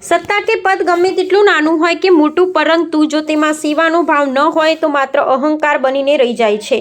સત્તા કે પદ ગમે તેટલું નાનું હોય કે મોટું, પરંતુ જો તેમાં સેવાનો ભાવ ન હોય તો માત્ર અહંકાર બનીને રહી જાય છે।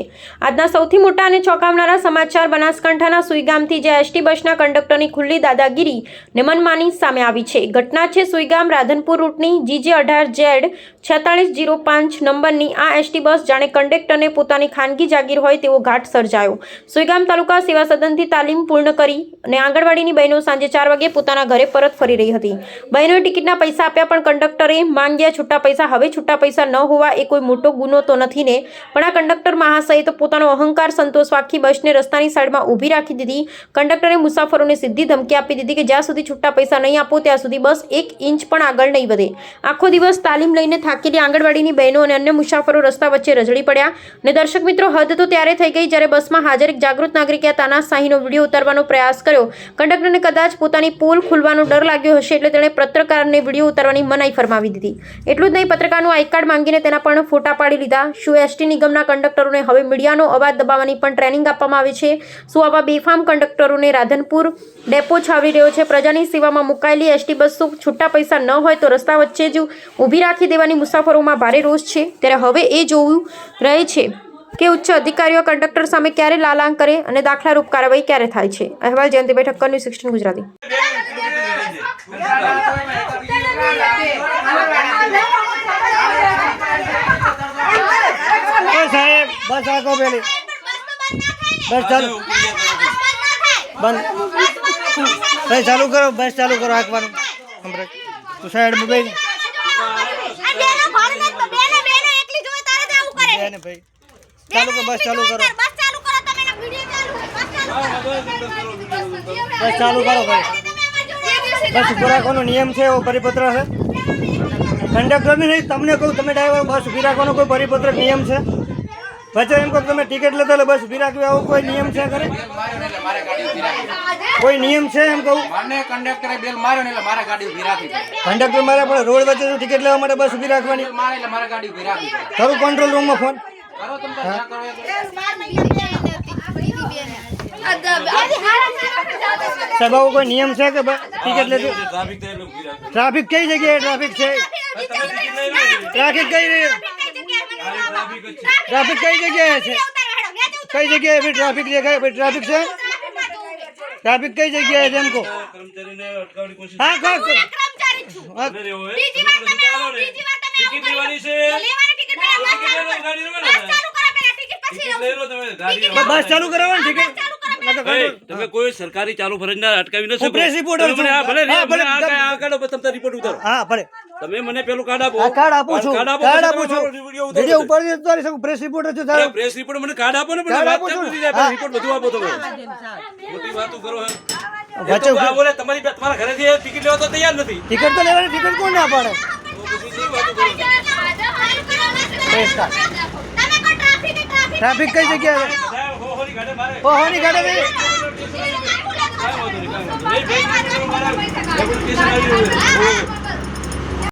આજના સૌથી મોટા અને ચોંકાવનારા સમાચાર બનાસકાંઠાના સુઈગામથી, જે એસટી બસના કંડક્ટરની ખુલ્લી દાદાગીરી ને મનમાની સામે આવી છે। ઘટના છે સુઈગામ રાધનપુર રૂટની GJ18Z4605 નંબરની। આ એસટી બસ જાણે કંડક્ટરને પોતાની ખાનગી જાગીર હોય તેવો ઘાટ સર્જાયો। સુઈગામ તાલુકા સેવા સદનથી તાલીમ પૂર્ણ કરી અને આંગણવાડીની બહેનો સાંજે 4 વાગે પોતાના ઘરે પરત ફરી રહી હતી। બહેનોએ ટિકિટના પૈસા આપ્યા, પણ કંડક્ટરે માંગ્યા છૂટા પૈસા। હવે છૂટા પૈસા ન હોવા એ કોઈ મોટો ગુનો તો નથી ને, પણ આ કંડક્ટર મહાશયે તો પોતાનો અહંકાર સંતોષવા આખી બસને રસ્તાની સાઈડમાં ઊભી રાખી દીધી। કંડક્ટરે મુસાફરોને સીધી ધમકી આપી દીધી કે જ્યાં સુધી છૂટા પૈસા નહીં આપો ત્યાં સુધી બસ 1 ઇંચ પણ આગળ નહીં વધે। આખો દિવસ તાલીમ લઈને થાકેલી આંગણવાડીની બહેનો અને અન્ય મુસાફરો રસ્તા વચ્ચે રઝળી પડ્યા। અને દર્શક મિત્રો, હદ તો ત્યારે થઈ ગઈ જ્યારે બસમાં હાજર એક જાગૃત નાગરિકે આ તાનાશાહીનો વિડીયો ઉતારવાનો પ્રયાસ કર્યો। કંડક્ટરને કદાચ પોતાની પોલ ખુલવાનો ડર લાગ્યો હશે એટલે તેણે પત્રકારને વિડીયો ઉતારવાની મનાઈ ફરમાવી દીધી। એટલું જ નહીં, પત્રકારનું આઈ કાર્ડ માંગીને તેના પણ ફોટા પાડી લીધા। શું એસટી નિગમના કંડક્ટરોને હવે મીડિયાનો અવાજ દબાવવાની પણ ટ્રેનિંગ આપવામાં આવે છે? શું આવા બેફામ કંડક્ટરોને રાધનપુર ડેપો છાવરી રહ્યો છે? પ્રજાની સેવામાં મુકાયેલી એસટી બસ શું છૂટા પૈસા ન હોય તો રસ્તા વચ્ચે જ ઊભી રાખી દેવાની મુસાફરોમાં ભારે રોષ છે। ત્યારે હવે એ જોવું રહે છે કે ઉચ્ચ અધિકારીઓ કંડક્ટર સામે ક્યારે લાલાંગ કરે અને દાખલારૂપ કાર્યવાહી ક્યારે થાય છે। અહેવાલ જયંતિભાઈ ઠક્કર, ન્યૂઝ 16 ગુજરાતી। साहेब बस आको पहले बस चालू बंद भाई चालू करो, बस चालू करो आकवानो हमरे तू साइड में बैठ बेने भाई चालू कर, बस चालू करो, बस चालू करो भाई। बस पूरा कोनो नियम है वो परिपत्र है कंडक्टर ने नहीं, तमने कहूँ तमे ड्राइवर बस उभी राखવાનો કોઈ પરિપત્ર નિયમ છે? બચ્ચો એમ કહો તમે ટિકિટ લેતો એટલે બસ ઉભી રાખવી, આવો કોઈ નિયમ છે? કરે કોઈ નિયમ છે એમ કહું? મને કંડક્ટરે બેલ માર્યો ને એટલે મારે ગાડી ઉભી રાખી છે। કંડક્ટર મારે પણ રોડ વચ્ચે ટિકિટ લેવા માટે બસ ઉભી રાખવાની? મારે એટલે મારે ગાડી ઉભી રાખી છે। કરું કંટ્રોલ રૂમમાં ફોન કરો તમે ત્યાં કરો સાહેબ, આવો કોઈ નિયમ છે કે ટિકિટ લેતી? ટ્રાફિક કઈ જગ્યાએ ટ્રાફિક છે? ટ્રાફિક કઈ ટ્રાફિક કઈ જગ્યાએ છે? કઈ જગ્યાએ भी ट्रैफिक देखाय? भाई ट्रैफिक છે? ट्रैफिक कई जगह है हमको? हाँ हाँ टिकट लेवानी છે बस चालू कराવો ને ટિકિટ તમે કોઈ સરકારી ચાલુ ફરજના અટકાવી ન શકો। પ્રેસ રિપોર્ટર છું। હા ભલે આ કાઢો, તમે રિપોર્ટ ઉતારો। હા ભલે તમે મને પેલું કાર્ડ આપો। કાર્ડ આપું છું, કાર્ડ આપું છું, વિડિયો વિડિયો ઉપર ઉતારી શકું। પ્રેસ રિપોર્ટર છું તારે? પ્રેસ રિપોર્ટ મને કાર્ડ આપો ને, પણ વાત ચાલુ થઈ જાય, રિપોર્ટ બધું આપો તમે। મોટી વાતો કરો હે વચ્ચે બોલે તમારા ઘરેથી ટિકિટ લેવા તો તૈયાર નથી। ટિકિટ તો લેવાની, ટિકિટ કોણ ના પાડે? ટ્રાફિક કઈ જગ્યાએ છે? હોની ગાડે